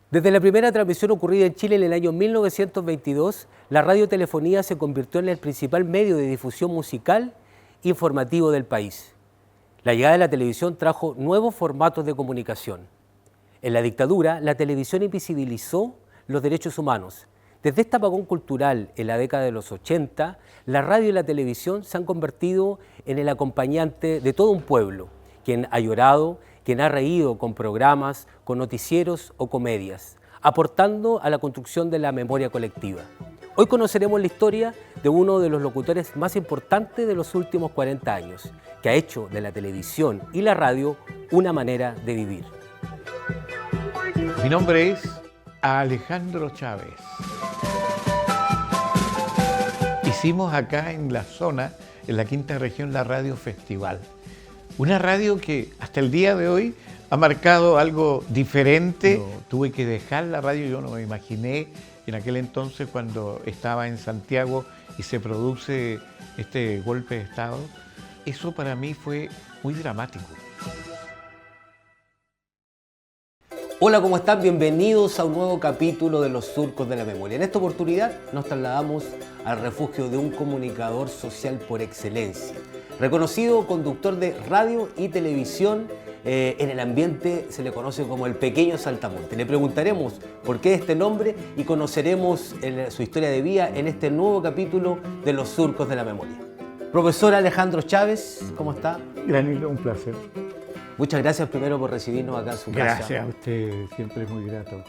Desde la primera transmisión ocurrida en Chile en el año 1922, la radiotelefonía se convirtió en el principal medio de difusión musical e informativo del país. La llegada de la televisión trajo nuevos formatos de comunicación. En la dictadura, la televisión invisibilizó los derechos humanos. Desde este apagón cultural en la década de los 80, la radio y la televisión se han convertido en el acompañante de todo un pueblo, quien ha llorado, quien ha reído con programas, con noticieros o comedias, aportando a la construcción de la memoria colectiva. Hoy conoceremos la historia de uno de los locutores más importantes de los últimos 40 años, que ha hecho de la televisión y la radio una manera de vivir. Mi nombre es Alejandro Chávez. Hicimos acá en la zona, en la quinta región, la Radio Festival. Una radio que hasta el día de hoy ha marcado algo diferente. Tuve que dejar la radio, yo no me imaginé en aquel entonces cuando estaba en Santiago y se produce este golpe de Estado. Eso para mí fue muy dramático. Hola, ¿cómo están? Bienvenidos a un nuevo capítulo de Los Surcos de la Memoria. En esta oportunidad nos trasladamos al refugio de un comunicador social por excelencia, reconocido conductor de radio y televisión. En el ambiente se le conoce como el pequeño Saltamonte. Le preguntaremos por qué este nombre y conoceremos su historia de vida en este nuevo capítulo de Los Surcos de la Memoria. Profesor Alejandro Chávez, ¿cómo está? Granilo, un placer. Muchas gracias primero por recibirnos acá en su casa. Gracias a usted, siempre es muy grato.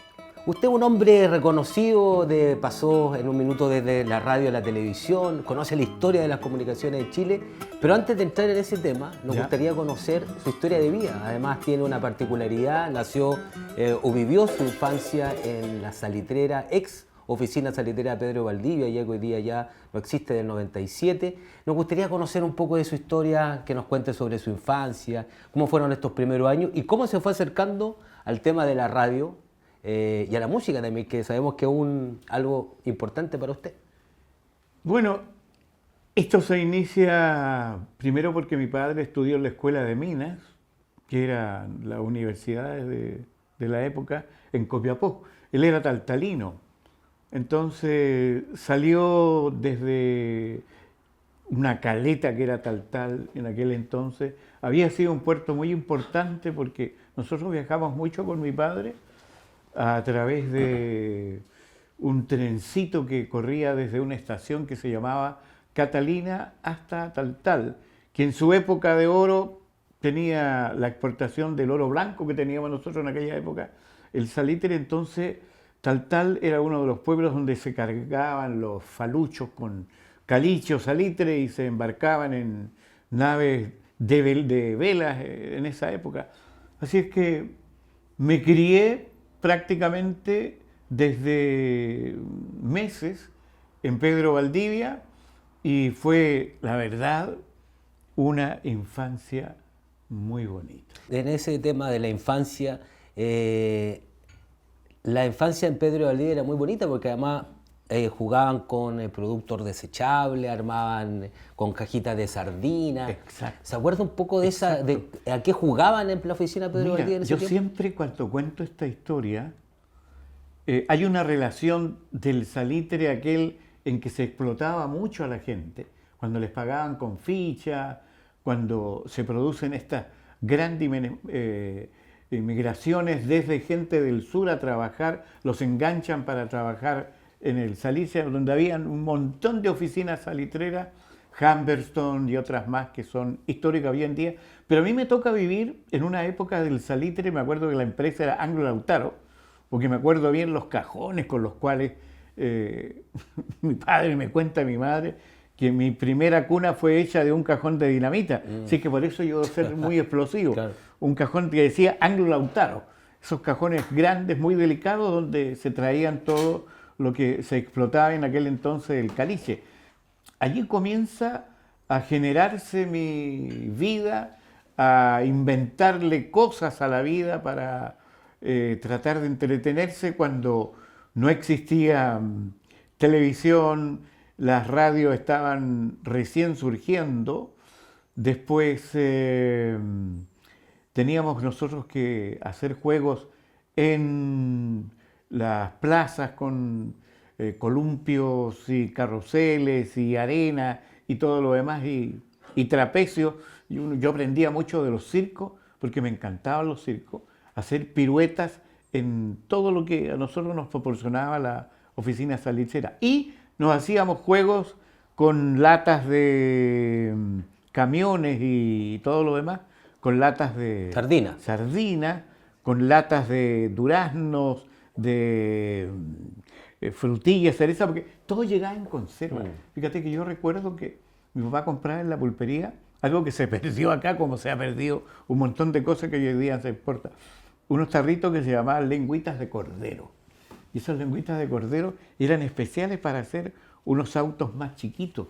Usted es un hombre reconocido, pasó en un minuto desde la radio a la televisión, conoce la historia de las comunicaciones de Chile, pero antes de entrar en ese tema, nos gustaría conocer su historia de vida. Además tiene una particularidad, nació o vivió su infancia en la salitrera, ex oficina salitrera Pedro Valdivia, ya que hoy día ya no existe, del 97. Nos gustaría conocer un poco de su historia, que nos cuente sobre su infancia, cómo fueron estos primeros años y cómo se fue acercando al tema de la radio y a la música también, que sabemos que es algo importante para usted. Bueno, esto se inicia primero porque mi padre estudió en la Escuela de Minas, que era la universidad de la época, en Copiapó. Él era taltalino. Entonces salió desde una caleta que era Taltal en aquel entonces. Había sido un puerto muy importante porque nosotros viajamos mucho con mi padre a través de un trencito que corría desde una estación que se llamaba Catalina hasta Taltal, que en su época de oro tenía la exportación del oro blanco que teníamos nosotros en aquella época, el salitre. Entonces Taltal era uno de los pueblos donde se cargaban los faluchos con caliche o salitre y se embarcaban en naves de velas en esa época. Así es que me crié prácticamente desde meses en Pedro Valdivia y fue, la verdad, una infancia muy bonita. En ese tema de la infancia en Pedro Valdivia era muy bonita porque además jugaban con productos desechables, armaban con cajitas de sardinas. Exacto. ¿Se acuerda un poco de esa, de a qué jugaban en la oficina Pedro Valdivia en ese tiempo? Yo siempre cuando cuento esta historia, hay una relación del salitre aquel en que se explotaba mucho a la gente, cuando les pagaban con ficha, cuando se producen estas grandes inmigraciones desde gente del sur a trabajar, los enganchan para trabajar en el salitre, donde habían un montón de oficinas salitreras, Humberstone y otras más que son históricas hoy en día. Pero a mí me toca vivir en una época del salitre. Me acuerdo que la empresa era Anglo Lautaro, porque me acuerdo bien los cajones con los cuales mi padre me cuenta, mi madre, que mi primera cuna fue hecha de un cajón de dinamita. Así que por eso yo debo ser muy explosivo. Claro. Un cajón que decía Anglo Lautaro. Esos cajones grandes, muy delicados, donde se traían todo lo que se explotaba en aquel entonces, el caliche. Allí comienza a generarse mi vida, a inventarle cosas a la vida para tratar de entretenerse cuando no existía televisión, las radios estaban recién surgiendo. Después teníamos nosotros que hacer juegos en las plazas con columpios y carruseles y arena y todo lo demás y trapecios. Yo aprendía mucho de los circos porque me encantaban los circos, hacer piruetas en todo lo que a nosotros nos proporcionaba la oficina salitrera. Y nos hacíamos juegos con latas de camiones y todo lo demás, con latas de sardina, con latas de duraznos, de frutillas, cereza, porque todo llegaba en conserva. Fíjate que yo recuerdo que mi papá compraba en la pulpería algo que se perdió acá, como se ha perdido un montón de cosas que hoy en día se exporta. Unos tarritos que se llamaban lengüitas de cordero. Y esas lengüitas de cordero eran especiales para hacer unos autos más chiquitos,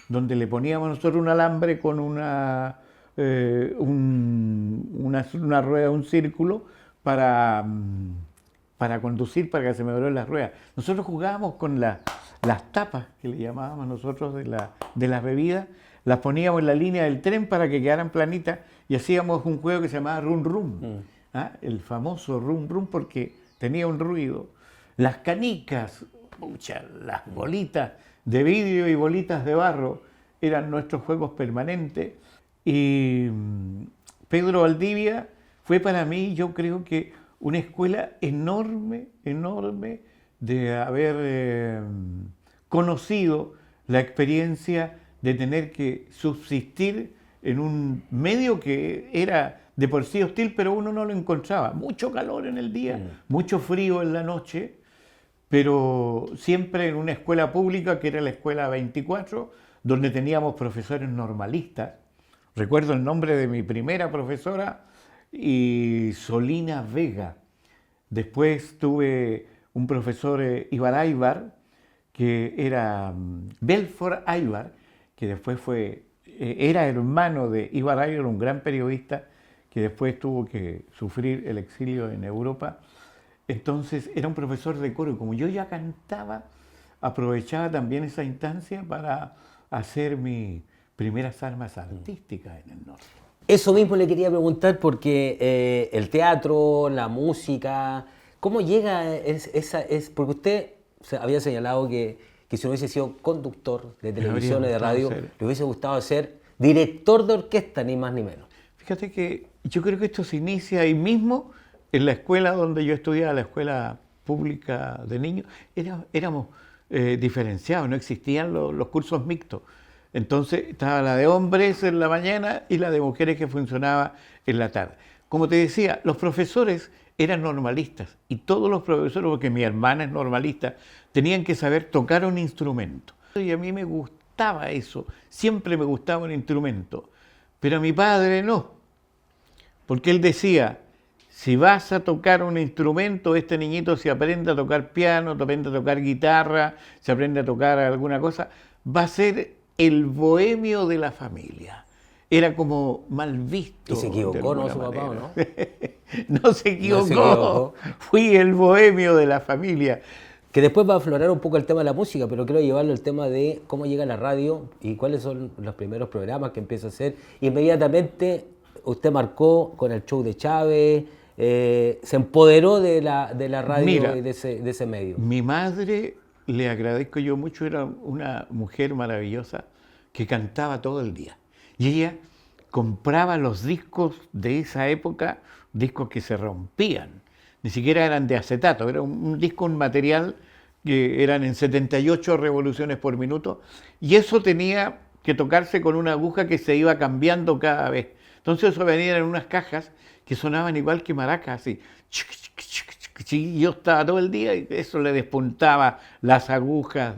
donde le poníamos nosotros un alambre con una rueda, un círculo para conducir, para que se me abran las ruedas. Nosotros jugábamos con las tapas, que le llamábamos nosotros de las bebidas, las poníamos en la línea del tren para que quedaran planitas y hacíamos un juego que se llamaba Rum Rum. ¿Ah? El famoso Rum Rum porque tenía un ruido. Las canicas, las bolitas de vidrio y bolitas de barro eran nuestros juegos permanentes. Y Pedro Valdivia fue para mí, yo creo que una escuela enorme, enorme de haber conocido la experiencia de tener que subsistir en un medio que era de por sí hostil, pero uno no lo encontraba. Mucho calor en el día, mucho frío en la noche, pero siempre en una escuela pública que era la Escuela 24, donde teníamos profesores normalistas. Recuerdo el nombre de mi primera profesora, Solina Vega. Después tuve un profesor Ibar Aybar, que era Belfort Aybar, que después era hermano de Ibar Aybar, un gran periodista, que después tuvo que sufrir el exilio en Europa. Entonces era un profesor de coro y como yo ya cantaba, aprovechaba también esa instancia para hacer mis primeras armas artísticas en el norte. Eso mismo le quería preguntar porque el teatro, la música, ¿cómo llega porque usted había señalado que si no hubiese sido conductor de televisión y de radio, le hubiese gustado ser director de orquesta, ni más ni menos? Fíjate que yo creo que esto se inicia ahí mismo, en la escuela donde yo estudiaba, la escuela pública de niños. Éramos diferenciados, no existían los cursos mixtos. Entonces estaba la de hombres en la mañana y la de mujeres que funcionaba en la tarde. Como te decía, los profesores eran normalistas y todos los profesores, porque mi hermana es normalista, tenían que saber tocar un instrumento. Y a mí me gustaba eso, siempre me gustaba un instrumento, pero a mi padre no, porque él decía, si vas a tocar un instrumento, este niñito se aprende a tocar piano, se aprende a tocar guitarra, se aprende a tocar alguna cosa, va a ser el bohemio de la familia. Era como mal visto. ¿Y se equivocó, no, su papá, o no? No se equivocó. Fui el bohemio de la familia. Que después va a aflorar un poco el tema de la música, pero quiero llevarlo al tema de cómo llega la radio y cuáles son los primeros programas que empieza a hacer. Inmediatamente usted marcó con el show de Chávez, se empoderó de la radio. Mira, y de ese medio. Mi madre, le agradezco yo mucho, era una mujer maravillosa que cantaba todo el día. Y ella compraba los discos de esa época, discos que se rompían, ni siquiera eran de acetato, era un disco, un material que eran en 78 revoluciones por minuto, y eso tenía que tocarse con una aguja que se iba cambiando cada vez. Entonces eso venía en unas cajas que sonaban igual que maracas, así. Y yo estaba todo el día y eso le despuntaba las agujas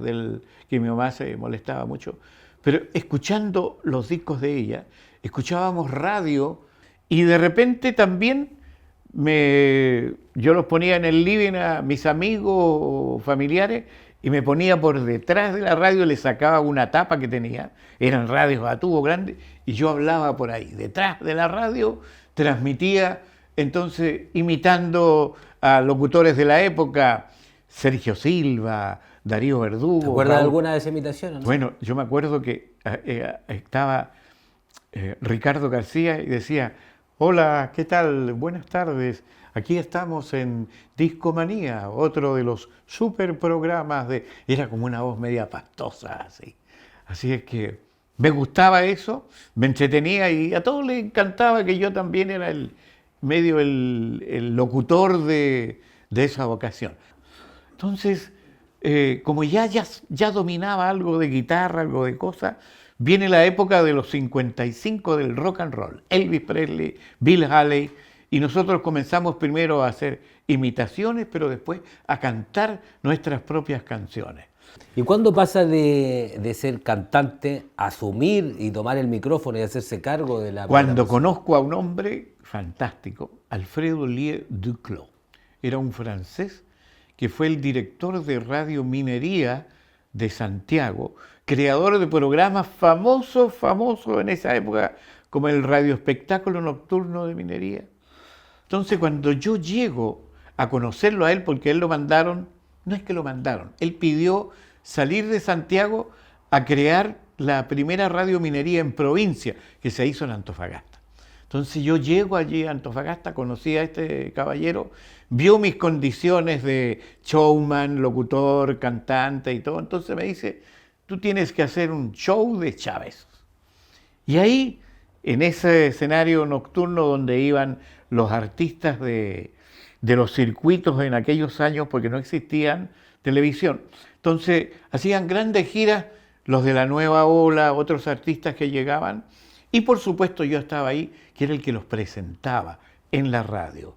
que mi mamá se molestaba mucho. Pero escuchando los discos de ella, escuchábamos radio y de repente también yo los ponía en el living a mis amigos o familiares y me ponía por detrás de la radio, le sacaba una tapa que tenía, eran radios a tubo grande, y yo hablaba por ahí, detrás de la radio, transmitía, entonces imitando a locutores de la época, Sergio Silva, Darío Verdugo. ¿Te acuerdas de alguna de esas imitaciones? ¿No? Bueno, yo me acuerdo que estaba Ricardo García y decía, Hola, ¿qué tal? Buenas tardes. Aquí estamos en Discomanía, otro de los super programas de... Era como una voz media pastosa, así. Así es que me gustaba eso, me entretenía y a todos les encantaba que yo también era el locutor de esa vocación. Entonces, como ya dominaba algo de guitarra, algo de cosas, viene la época de los 55 del rock and roll. Elvis Presley, Bill Haley, y nosotros comenzamos primero a hacer imitaciones, pero después a cantar nuestras propias canciones. ¿Y cuándo pasa de ser cantante a asumir y tomar el micrófono y hacerse cargo de la Cuando programación? conozco a un hombre fantástico, Alfredo Lier Duclos, era un francés que fue el director de Radio Minería de Santiago, creador de programas famosos en esa época, como el Radio Espectáculo Nocturno de Minería. Entonces, cuando yo llego a conocerlo a él, porque él lo mandaron, no es que lo mandaron, él pidió salir de Santiago a crear la primera radio minería en provincia, que se hizo en Antofagasta. Entonces yo llego allí a Antofagasta, conocí a este caballero, vio mis condiciones de showman, locutor, cantante y todo, entonces me dice, tú tienes que hacer un show de Chávez. Y ahí, en ese escenario nocturno donde iban los artistas de los circuitos en aquellos años, porque no existían televisión, entonces hacían grandes giras los de la nueva ola, otros artistas que llegaban, y por supuesto yo estaba ahí, que era el que los presentaba en la radio.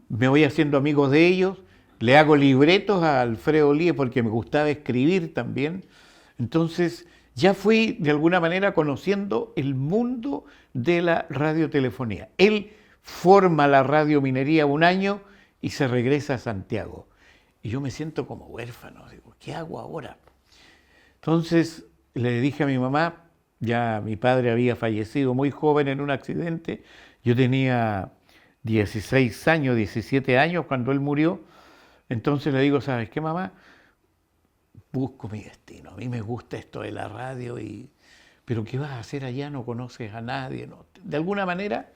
Me voy haciendo amigos de ellos, le hago libretos a Alfredo Lier porque me gustaba escribir también. Entonces ya fui de alguna manera conociendo el mundo de la radiotelefonía. Él forma la Radio Minería un año y se regresa a Santiago. Y yo me siento como huérfano, digo, ¿qué hago ahora? Entonces le dije a mi mamá, ya mi padre había fallecido muy joven en un accidente, yo tenía 16 años, 17 años cuando él murió, entonces le digo, ¿sabes qué, mamá? Busco mi destino, a mí me gusta esto de la radio, pero ¿qué vas a hacer allá? No conoces a nadie, ¿no? De alguna manera,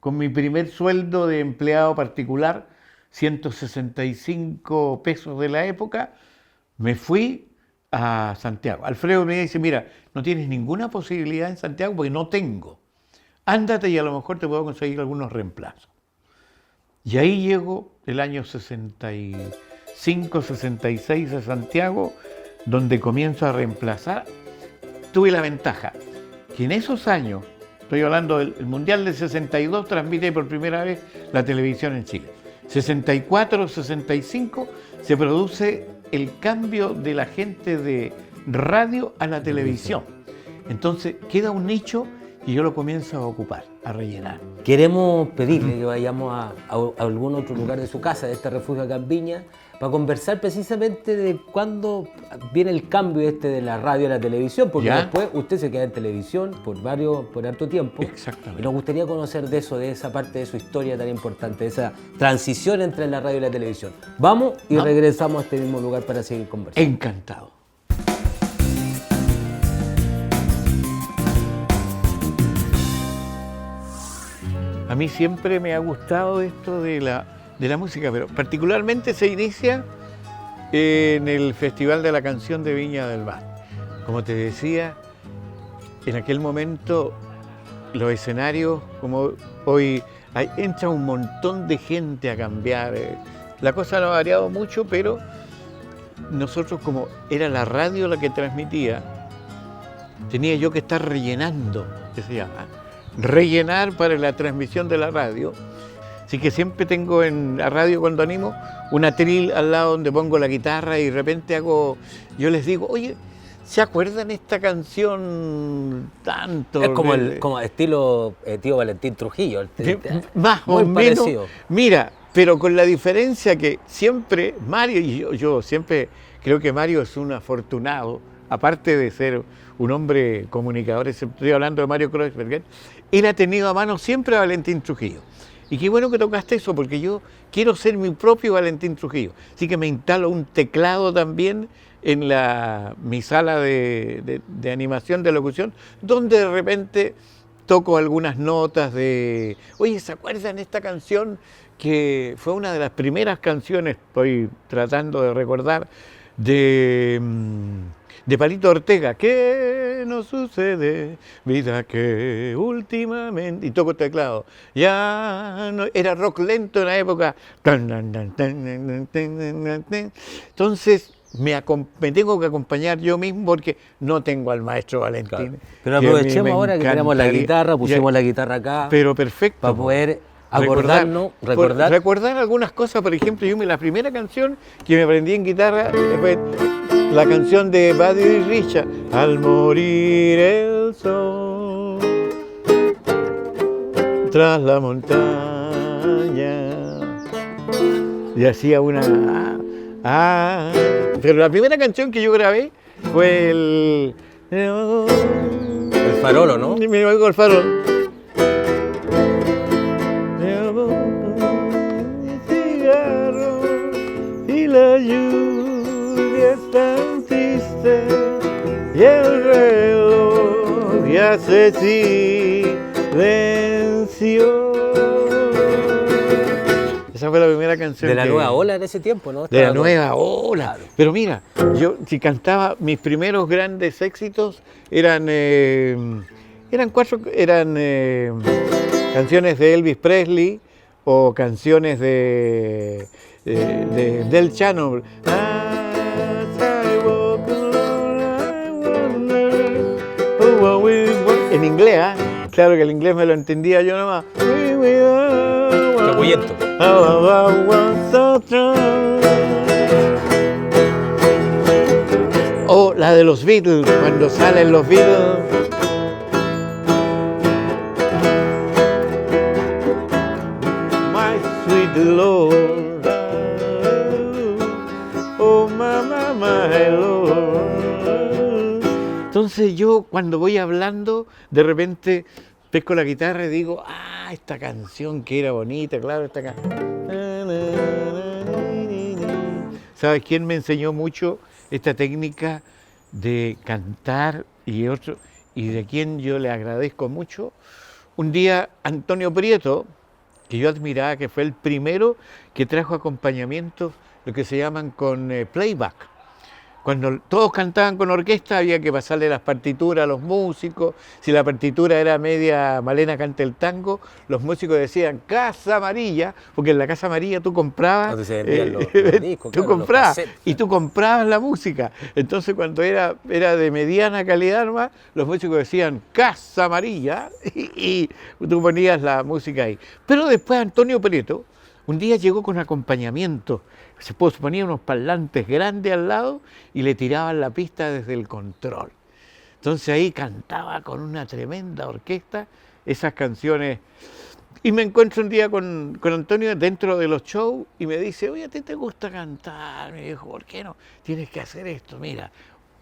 con mi primer sueldo de empleado particular, 165 pesos de la época, me fui a Santiago. Alfredo me dice, mira, no tienes ninguna posibilidad en Santiago porque no tengo. Ándate y a lo mejor te puedo conseguir algunos reemplazos. Y ahí llego el año 65, 66 a Santiago, donde comienzo a reemplazar. Tuve la ventaja que en esos años, estoy hablando del Mundial del 62, transmite por primera vez la televisión en Chile. 64, 65 se produce el cambio de la gente de radio a la televisión. Entonces queda un nicho y yo lo comienzo a ocupar, a rellenar. Queremos pedirle que vayamos a algún otro lugar de su casa, de este refugio acá en Viña, para conversar precisamente de cuándo viene el cambio de la radio a la televisión, porque ¿Ya? después usted se queda en televisión por harto tiempo. Exactamente. Y nos gustaría conocer de eso, de esa parte de su historia tan importante, de esa transición entre la radio y la televisión. Vamos y regresamos a este mismo lugar para seguir conversando. Encantado. A mí siempre me ha gustado esto de la música, pero particularmente se inicia en el Festival de la Canción de Viña del Mar. Como te decía, en aquel momento los escenarios, como hoy, entra un montón de gente a cambiar. La cosa no ha variado mucho, pero nosotros, como era la radio la que transmitía, tenía yo que estar rellenando, que se llama, rellenar para la transmisión de la radio. Así que siempre tengo en la radio, cuando animo, un atril al lado donde pongo la guitarra y de repente yo les digo, oye, ¿se acuerdan esta canción tanto? Es como estilo tío Valentín Trujillo. Más o menos. Parecido. Mira, pero con la diferencia que siempre Mario, y yo siempre creo que Mario es un afortunado, aparte de ser un hombre comunicador, estoy hablando de Mario Kreuzberger, él ha tenido a mano siempre a Valentín Trujillo. Y qué bueno que tocaste eso, porque yo quiero ser mi propio Valentín Trujillo. Así que me instalo un teclado también en mi sala de animación, de locución, donde de repente toco algunas notas de... Oye, ¿se acuerdan esta canción que fue una de las primeras canciones, estoy tratando de recordar, de Palito Ortega? ¿Qué nos sucede, vida, que últimamente... Y toco teclado. Ya no, era rock lento en la época. Entonces me tengo que acompañar yo mismo porque no tengo al maestro Valentín. Claro. Pero aprovechemos ahora que tenemos la guitarra, pusimos la guitarra acá. Pero perfecto. Para poder acordarnos, recordar algunas cosas. Por ejemplo, la primera canción que me aprendí en guitarra fue la canción de Buddy Richard, Al morir el sol tras la montaña. Y hacía una... pero la primera canción que yo grabé fue el Farol, ¿no? Me oigo el Farol. Y la lluvia es tan triste y el reloj ya se silenció. Esa fue la primera canción. De la nueva ola en ese tiempo, ¿no? De la nueva ola. Claro. Pero mira, yo si cantaba, mis primeros grandes éxitos eran canciones de Elvis Presley o canciones de Del Chano. En inglés, claro que el inglés me lo entendía yo nomás. Capuyento. O la de los Beatles, cuando salen los Beatles. My sweet Lord, oh my Lord. Entonces yo cuando voy hablando, de repente pesco la guitarra y digo, esta canción que era bonita, claro, esta canción. ¿Sabes quién me enseñó mucho esta técnica de cantar y de quien yo le agradezco mucho? Un día Antonio Prieto, que yo admiraba, que fue el primero que trajo acompañamientos, lo que se llaman con playback. Cuando todos cantaban con orquesta había que pasarle las partituras a los músicos. Si la partitura era media Malena canta el tango, los músicos decían Casa Amarilla, porque en la Casa Amarilla tú comprabas, los discos, tú comprabas y tú comprabas la música. Entonces cuando era de mediana calidad nomás, los músicos decían Casa Amarilla y tú ponías la música ahí. Pero después Antonio Prieto un día llegó con acompañamiento. Se ponía unos parlantes grandes al lado y le tiraban la pista desde el control. Entonces ahí cantaba con una tremenda orquesta esas canciones. Y me encuentro un día con Antonio dentro de los shows y me dice, oye, ¿a ti te gusta cantar? Me dijo, ¿por qué no? Tienes que hacer esto, mira,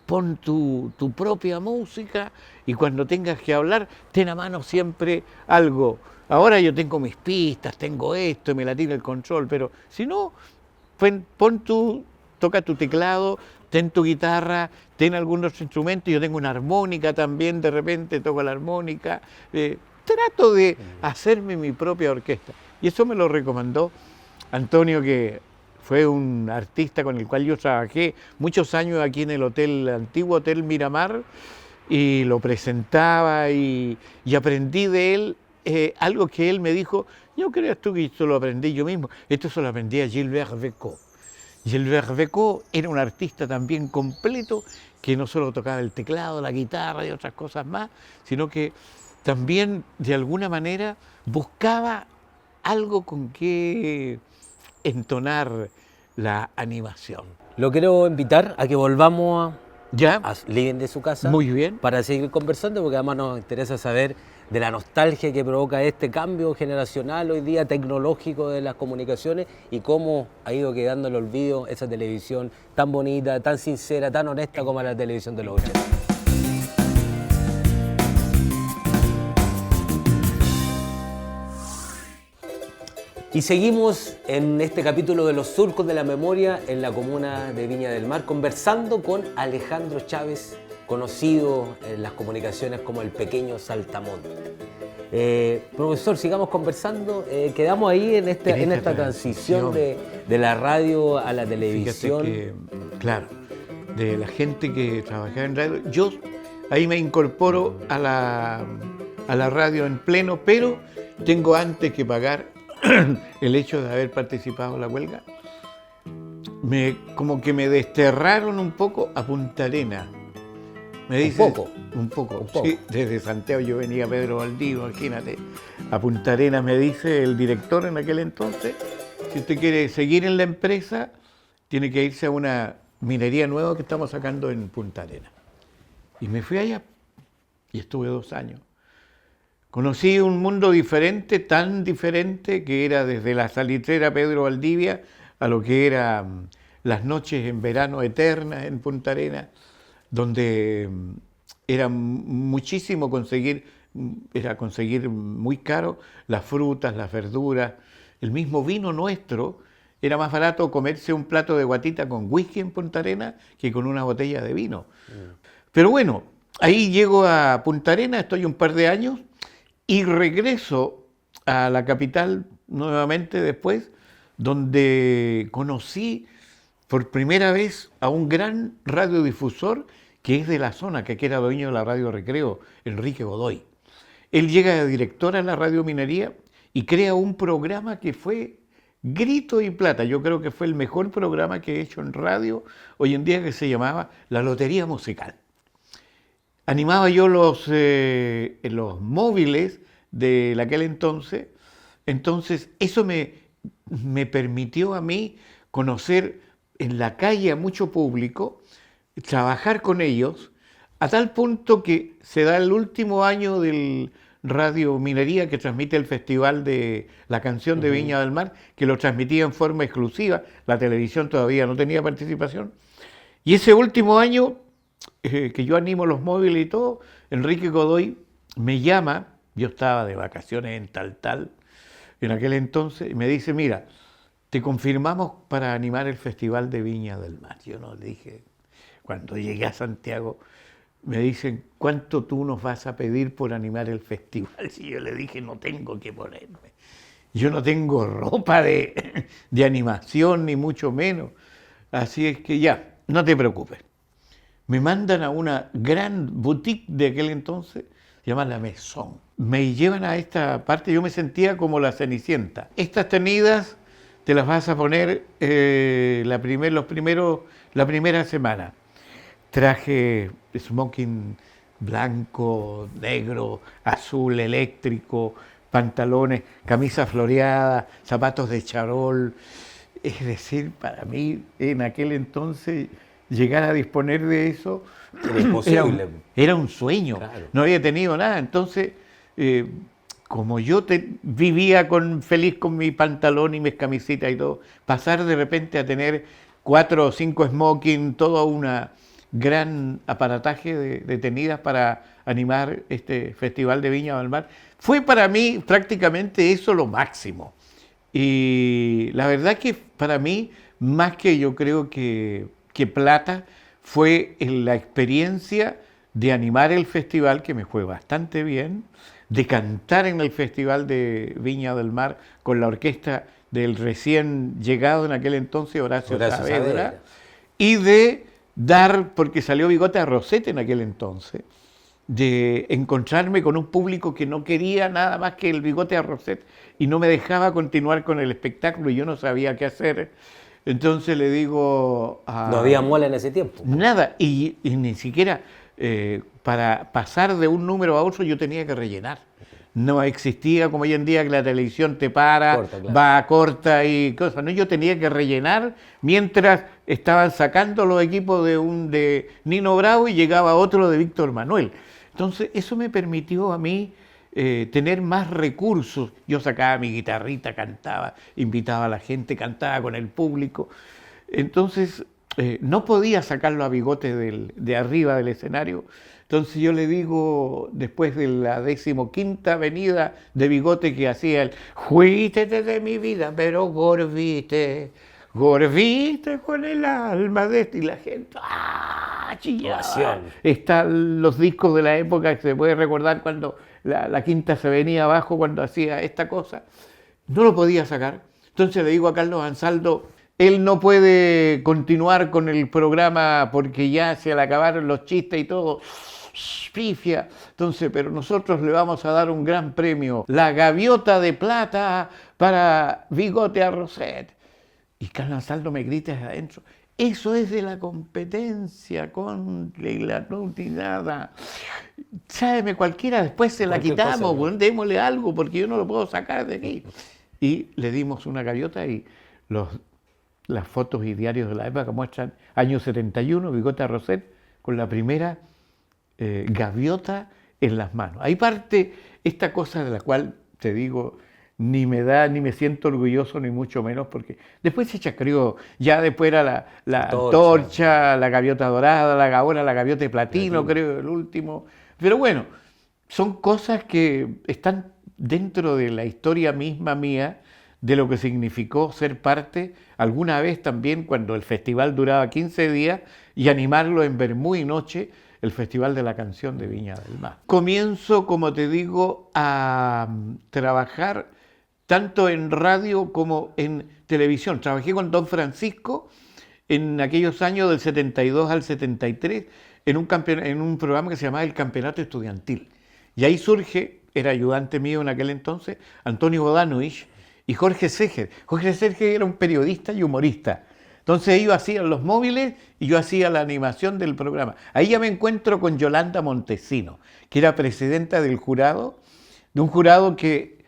pon tu propia música y cuando tengas que hablar, ten a mano siempre algo. Ahora yo tengo mis pistas, tengo esto, me la tira el control, pero si no, toca tu teclado, ten tu guitarra, ten algunos instrumentos, yo tengo una armónica también, de repente toco la armónica, trato de hacerme mi propia orquesta. Y eso me lo recomendó Antonio, que fue un artista con el cual yo trabajé muchos años aquí en el antiguo Hotel Miramar, y lo presentaba y aprendí de él algo que él me dijo. Yo creo que esto lo aprendí yo mismo. Esto se lo aprendí a Gilbert Bécaud. Gilbert Bécaud era un artista también completo, que no solo tocaba el teclado, la guitarra y otras cosas más, sino que también de alguna manera buscaba algo con que entonar la animación. Lo quiero invitar a que volvamos ¿Ya? Living de su casa. Muy bien. Para seguir conversando, porque además nos interesa saber de la nostalgia que provoca este cambio generacional hoy día tecnológico de las comunicaciones y cómo ha ido quedando en el olvido esa televisión tan bonita, tan sincera, tan honesta como la televisión de los 80. Y seguimos en este capítulo de Los Surcos de la Memoria en la comuna de Viña del Mar, conversando con Alejandro Chávez, conocido en las comunicaciones como el Pequeño Saltamontes. Profesor, sigamos conversando. Quedamos ahí en esta transición de la radio a la televisión. Fíjate que, claro, de la gente que trabajaba en radio, yo ahí me incorporo a la radio en pleno, pero tengo antes que pagar el hecho de haber participado en la huelga. Como que me desterraron un poco a Punta Arenas. Me dice, un poco. Sí, desde Santiago yo venía a Pedro Valdivia, imagínate. A Punta Arenas me dice el director en aquel entonces, si usted quiere seguir en la empresa, tiene que irse a una minería nueva que estamos sacando en Punta Arenas. Y me fui allá y estuve 2 años. Conocí un mundo diferente, tan diferente, que era desde la salitrera Pedro Valdivia a lo que eran las noches en verano eternas en Punta Arenas, donde era muchísimo conseguir muy caro las frutas, las verduras, el mismo vino nuestro. Era más barato comerse un plato de guatita con whisky en Punta Arenas que con una botella de vino. Pero bueno, ahí llego a Punta Arenas, estoy un par de años y regreso a la capital nuevamente después, donde conocí por primera vez a un gran radiodifusor que es de la zona, que era dueño de la Radio Recreo, Enrique Godoy. Él llega de director a la Radio Minería y crea un programa que fue grito y plata. Yo creo que fue el mejor programa que he hecho en radio hoy en día, que se llamaba La Lotería Musical. Animaba yo los móviles de aquel entonces eso me permitió a mí conocer en la calle a mucho público, trabajar con ellos, a tal punto que se da el último año del Radio Minería, que transmite el Festival de la Canción de Viña del Mar, que lo transmitía en forma exclusiva, la televisión todavía no tenía participación, y ese último año, que yo animo los móviles y todo, Enrique Godoy me llama, yo estaba de vacaciones en Taltal en aquel entonces, y me dice, mira, te confirmamos para animar el Festival de Viña del Mar. Yo no le dije, cuando llegué a Santiago, me dicen, ¿cuánto tú nos vas a pedir por animar el festival? Y yo le dije, no tengo que ponerme. Yo no tengo ropa de animación, ni mucho menos. Así es que ya, no te preocupes. Me mandan a una gran boutique de aquel entonces, se llama La Maison. Me llevan a esta parte, yo me sentía como la Cenicienta. Estas tenidas te las vas a poner la primera semana. Traje smoking blanco, negro, azul, eléctrico, pantalones, camisa floreada, zapatos de charol. Es decir, para mí, en aquel entonces, llegar a disponer de eso era imposible. Era un sueño. Claro. No había tenido nada. Entonces, como yo vivía feliz con mi pantalón y mis camisitas y todo, pasar de repente a tener 4 o 5 smoking, toda una gran aparataje de tenidas para animar este Festival de Viña del Mar, fue para mí prácticamente eso lo máximo. Y la verdad que para mí, más que yo creo que plata, fue la experiencia de animar el festival, que me fue bastante bien, de cantar en el Festival de Viña del Mar con la orquesta del recién llegado en aquel entonces, Horacio Saavedra, y de dar, porque salió Bigote a Rosete en aquel entonces, de encontrarme con un público que no quería nada más que el Bigote a Rosete y no me dejaba continuar con el espectáculo y yo no sabía qué hacer. Entonces le digo... no había muela en ese tiempo. Nada, y ni siquiera para pasar de un número a otro yo tenía que rellenar. No existía como hoy en día que la televisión te para, corta, claro, va corta y cosas. No, yo tenía que rellenar mientras estaban sacando los equipos de Nino Bravo y llegaba otro de Víctor Manuel. Entonces eso me permitió a mí tener más recursos. Yo sacaba mi guitarrita, cantaba, invitaba a la gente, cantaba con el público. Entonces no podía sacarlo a Bigote de arriba del escenario. Entonces yo le digo, después de la 15ª venida de Bigote, que hacía el "Fuiste de mi vida, pero gorviste con el alma de este", y la gente chillaba. Están los discos de la época que se puede recordar cuando la quinta se venía abajo cuando hacía esta cosa. No lo podía sacar. Entonces le digo a Carlos Ansaldo, él no puede continuar con el programa porque ya se le acabaron los chistes y todo. Pifia. Entonces, pero nosotros le vamos a dar un gran premio, la gaviota de plata para Bigote Arrocet. Y Carlos Ansaldo me grita desde adentro, eso es de la competencia con la nada. Sábeme cualquiera, después se la quitamos, bueno, démosle algo porque yo no lo puedo sacar de aquí. Y le dimos una gaviota y las fotos y diarios de la época muestran año 71, Bigote Arrocet, con la primera gaviota en las manos. Ahí parte esta cosa de la cual te digo, ni me siento orgulloso, ni mucho menos, porque después se chacreó, ya después era la torcha, la gaviota dorada, ahora la gaviota de platino, creo, el último. Pero bueno, son cosas que están dentro de la historia misma mía, de lo que significó ser parte, alguna vez también cuando el festival duraba 15 días, y animarlo en Bermú y Noche, el Festival de la Canción de Viña del Mar. Comienzo, como te digo, a trabajar tanto en radio como en televisión. Trabajé con Don Francisco en aquellos años del 72 al 73 en un programa que se llamaba El Campeonato Estudiantil. Y ahí surge, era ayudante mío en aquel entonces, Antonio Bodanovich y Jorge Seger. Jorge Seger era un periodista y humorista. Entonces ellos hacían los móviles y yo hacía la animación del programa. Ahí ya me encuentro con Yolanda Montesino, que era presidenta del jurado, de un jurado que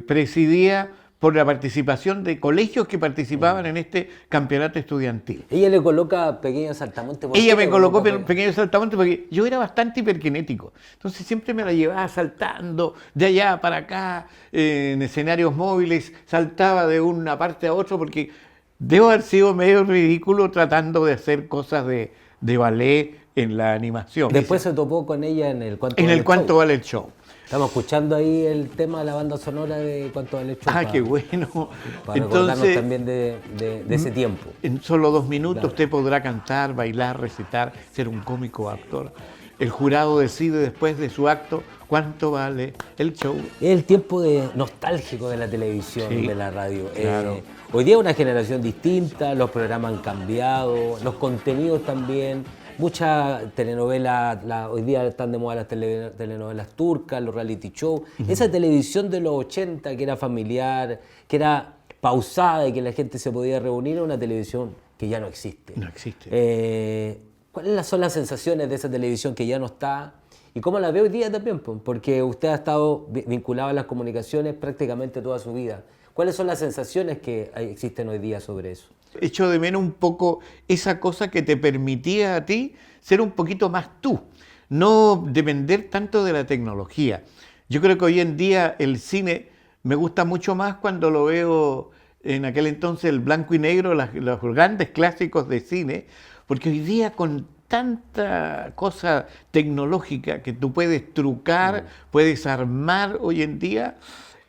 presidía por la participación de colegios que participaban en este campeonato estudiantil. Ella le coloca pequeños saltamontes. Ella me colocó pequeños saltamontes porque yo era bastante hiperkinético. Entonces siempre me la llevaba saltando de allá para acá, en escenarios móviles, saltaba de una parte a otra porque debo haber sido medio ridículo tratando de hacer cosas de ballet en la animación. Después se topó con ella en el Cuánto Vale el Show. Estamos escuchando ahí el tema de la banda sonora de Cuánto Vale el Show. Qué bueno. Para recordarnos también de ese tiempo. En solo 2 minutos usted podrá cantar, bailar, recitar, ser un cómico actor. El jurado decide después de su acto cuánto vale el show. Es el tiempo nostálgico de la televisión, de la radio. Claro. Hoy día es una generación distinta, los programas han cambiado, los contenidos también. Muchas telenovelas, hoy día están de moda las telenovelas turcas, los reality shows. Esa televisión de los 80 que era familiar, que era pausada y que la gente se podía reunir, es una televisión que ya no existe. No existe. ¿Cuáles son las sensaciones de esa televisión que ya no está? ¿Y cómo la ve hoy día también? Porque usted ha estado vinculado a las comunicaciones prácticamente toda su vida. ¿Cuáles son las sensaciones que existen hoy día sobre eso? Echo de menos un poco esa cosa que te permitía a ti ser un poquito más tú, no depender tanto de la tecnología. Yo creo que hoy en día el cine me gusta mucho más cuando lo veo en aquel entonces el blanco y negro, los grandes clásicos de cine, porque hoy día con tanta cosa tecnológica que tú puedes trucar, puedes armar hoy en día,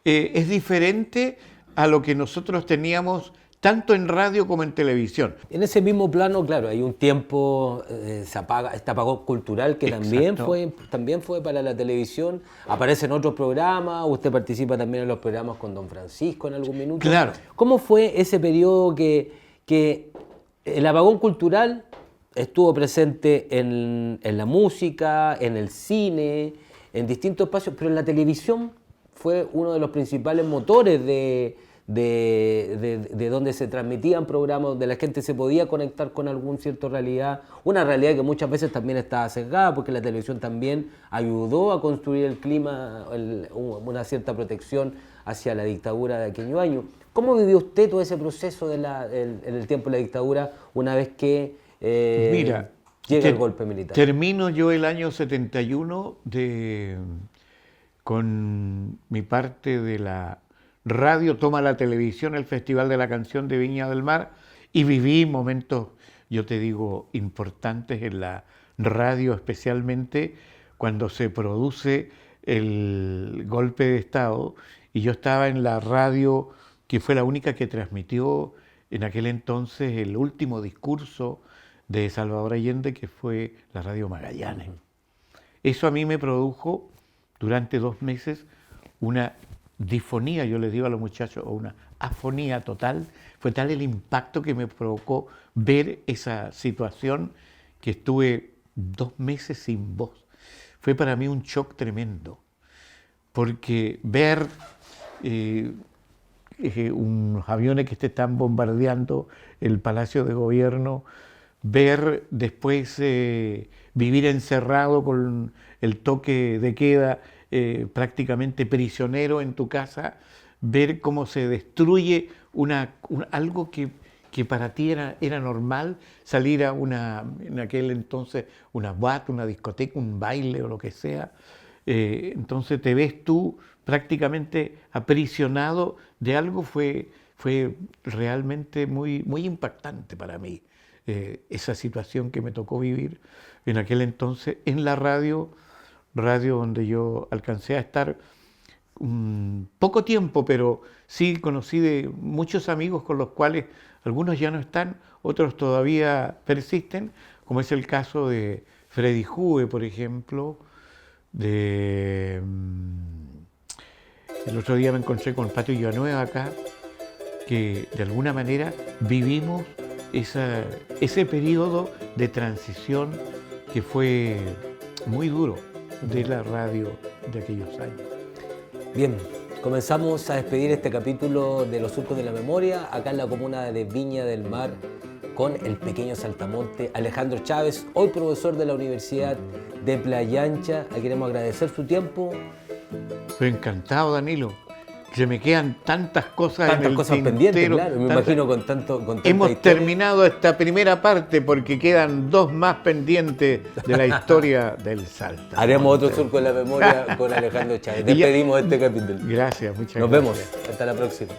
es diferente a lo que nosotros teníamos tanto en radio como en televisión. En ese mismo plano, claro, hay un tiempo, este apagón cultural que también fue para la televisión. Aparece en otros programas, usted participa también en los programas con Don Francisco en algún minuto. Claro. ¿Cómo fue ese periodo que el apagón cultural estuvo presente en la música, en el cine, en distintos espacios, pero en la televisión fue uno de los principales motores de donde se transmitían programas, donde la gente se podía conectar con alguna cierta realidad, una realidad que muchas veces también estaba sesgada, porque la televisión también ayudó a construir el clima, una cierta protección hacia la dictadura de aquellos años. ¿Cómo vivió usted todo ese proceso en el tiempo de la dictadura, una vez que llega el golpe militar? Termino yo el año 71 con mi parte de la radio, toma la televisión el Festival de la Canción de Viña del Mar y viví momentos, yo te digo, importantes en la radio, especialmente cuando se produce el golpe de Estado y yo estaba en la radio que fue la única que transmitió en aquel entonces el último discurso de Salvador Allende, que fue la Radio Magallanes. Eso a mí me produjo durante 2 meses una disfonía, yo les digo a los muchachos, o una afonía total. Fue tal el impacto que me provocó ver esa situación que estuve 2 meses sin voz. Fue para mí un shock tremendo, porque ver unos aviones que te están bombardeando el Palacio de Gobierno, ver después vivir encerrado con el toque de queda, prácticamente prisionero en tu casa, ver cómo se destruye algo que para ti era normal, salir a en aquel entonces, una boate, una discoteca, un baile o lo que sea. Entonces te ves tú prácticamente aprisionado de algo, fue realmente muy, muy impactante para mí. Esa situación que me tocó vivir en aquel entonces en la radio donde yo alcancé a estar poco tiempo, pero sí conocí de muchos amigos con los cuales algunos ya no están, otros todavía persisten, como es el caso de Freddy Jue, por ejemplo. El otro día me encontré con Pato Villanueva acá, que de alguna manera vivimos ese periodo de transición que fue muy duro de la radio de aquellos años. Bien, comenzamos a despedir este capítulo de Los Surcos de la Memoria, acá en la comuna de Viña del Mar, con el pequeño saltamonte Alejandro Chávez, hoy profesor de la Universidad de Playa Ancha. Le queremos agradecer su tiempo. Estoy encantado, Danilo. Se me quedan tantas cosas Tantas en el cosas tintero, pendientes, claro. Me imagino con tanta Hemos historia. terminado esta primera parte porque quedan 2 más pendientes de la historia del Salta. Haremos otro Surco de la Memoria con Alejandro Chávez. Despedimos este capítulo. Gracias, muchas gracias. Nos vemos. Hasta la próxima.